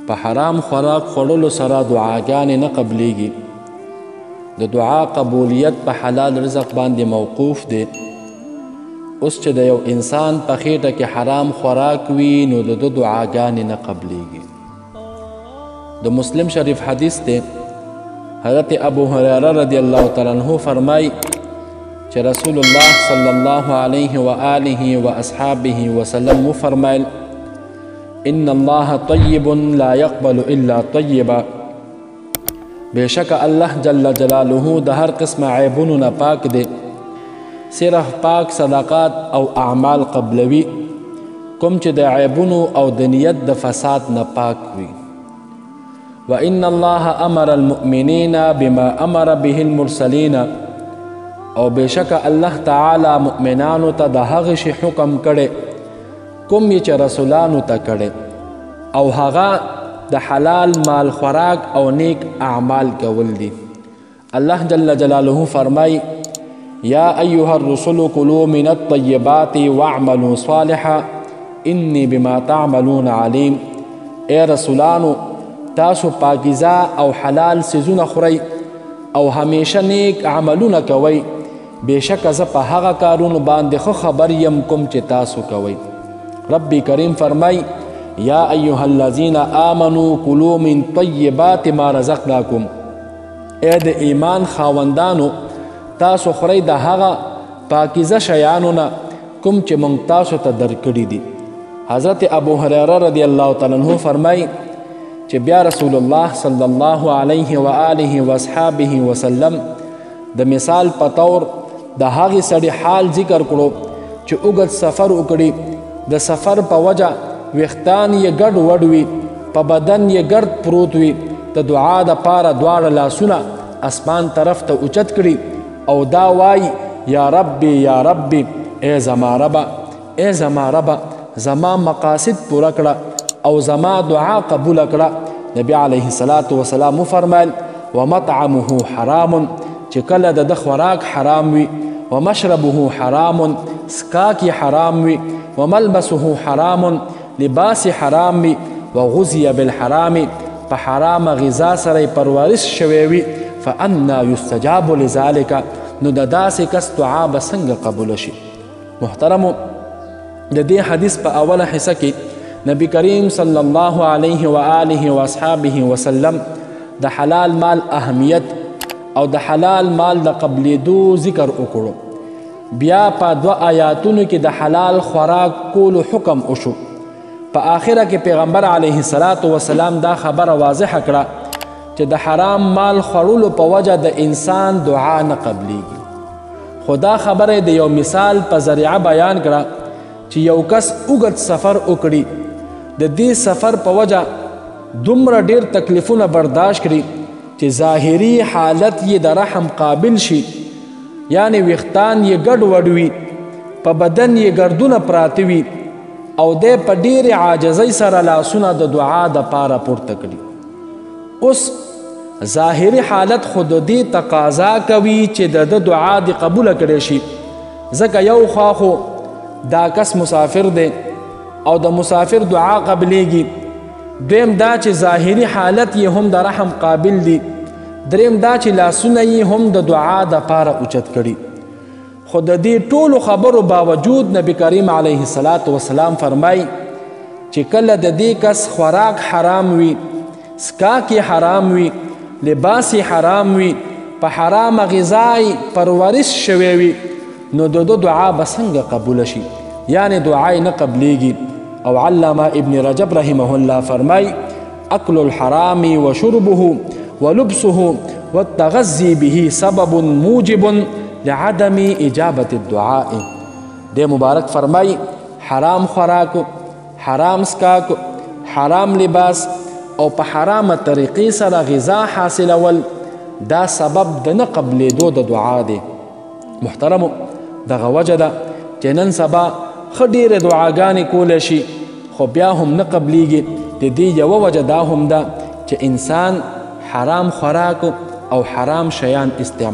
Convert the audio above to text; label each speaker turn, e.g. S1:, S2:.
S1: په حرام خوراک خوړلو سره دعاګانې نه قبلیږي. د دعا قبولیت په حلال رزق باندې موقوف دی. اوس چې د یو انسان په خېټه کې حرام خوراک وي نو د ده دعاګانې نه قبلیږي. د مسلم شریف حدیث دی. حضرت ابو هریره رضی الله تعالی عنہ فرمای چې رسول الله صلی الله علیه و آله و اصحابه وسلم فرمایل ان الله طیب لا يقبل الا طیبا. بېشک الله جل جلاله د هر قسم عیبونو نه پاک دی، صرف پاک صدقات او اعمال قبلوي کوم چې د عیبونو او د نیت د فساد نه پاک وي. وان الله امر المؤمنین بما امر به المرسلین، او بېشک الله تعالی مؤمنانو ته د هغه شي حکم کړی کوم چې رسولانو ته کړی، او هغه د حلال مال خوراک او نیک اعمال کول دي. الله جل جلاله فرمای یا ایها الرسل کلوا من الطیبات واعملوا صالحا انی بما تعملون علیم. ای رسولانو تاسو پاکیزه او حلال سیزونه خورئ او همیشه نیک عملونه کوئ، بېشکه زه په هغه کارونو باندې ښه خبر یم کوم چې تاسو کوئ. رب کریم فرمای یا ایها الذین آمنوا کلوا من طیبات ما رزقناکم. ای د ایمان خاوندانو تاسو خورئ د هغه پاکیزه شیانو نه کوم چې موږ تاسو ته درکړي دي. حضرت ابو هریره رضی الله تعالی عنہ فرمای چې بیا رسول الله صلی الله علیه و آله و اصحابه وسلم د مثال په طور د هغې سړي حال ذکر کړو چې اوږد سفر وکړي، د سفر په وجه ویښتان یې ګډ وډ وي، په بدن یې ګرد پروت وي، د دعا دپاره دواړه لاسونه اسمان طرف ته اوچت کړي او دا وایي یا ربي یا ربي، ای زما ربه ای زما ربه، زما مقاصد پوره کړه او زما دعا قبوله کړه. نبی علیه الصلاة والسلام وفرمیل ومطعمه حرام، چې کله د ده خوراک حرام وي، ومشربه حرام، سکاک حرام وي، وملبسه حرام، لباس حرام وي، وغذي بالحرام، په حرام غذا سره پرورش شوی وي، فانا یستجاب لذلک، نو د داسې کس دعا به څنګه قبول شي. محترمو، د دې حدیث په اوله حصه کې نبی کریم صلی الله علیه و آله و اصحابه وسلم د حلال مال اهمیت او د حلال مال د قبلېدو ذکر وکړو. بیا په 2 آیاتونو کې د حلال خوراک کولو حکم وشو. په آخره کې پیغمبر علیه الصلاة والسلام دا خبره واضحه کړه چې د حرام مال خوړلو په وجه د انسان دعا نه قبلیږي. خو دا خبره د یو مثال په ذریعه بیان کړه چې یو کس اوږد سفر وکړي، د دې سفر په وجه دومره ډیر تکلیفونه برداشت کړي چې ظاهري حالت یې د رحم قابل شي، یعنی ویښتان یې ګډ وډ وي، په بدن یې ګردونه پراته وي، او دی په ډېرې عاجزۍ سره لاسونه د دعا دپاره پورته کړي. اوس ظاهري حالت خو د دې تقاضا کوي چې د ده دعا دې قبوله کړی شي، ځکه یو خوا خو دا کس مسافر دی او د مسافر دعا قبلیږي، دویم دا چې ظاهري حالت یې هم د رحم قابل دی، دریم دا چې لاسونه یې هم د دعا دپاره اوچت کړي. خو د دې ټولو خبرو باوجود نبی کریم علیه الصلاة والسلام فرمای چې کله د دې کس خوراک حرام وي، سکاک حرام وي، لباس حرام وي، په حرام غذای پرورش شوی وي، نو د ده دعا به څنګه قبوله شي؟ یعنی دعا یې نه قبلیږي. او علامه ابن رجب رحمه الله فرمای اکل الحرام وشربه ولبسه والتغذي به سبب موجب لعدم اجابة الدعاء. دې مبارک فرمای حرام خوراک، حرام سکاک، حرام لباس او په حرامه طریقې سره غذا حاصلول دا سبب د نه قبلېدو د دعا دی. محترمو، دغه وجه ده چې نن سبا ښه ډېرې دعاګانې کولی شي خو بیا هم نه قبلیږي. د دې یوه وجه دا هم ده چې انسان حرام خوراک او حرام شیان استعمال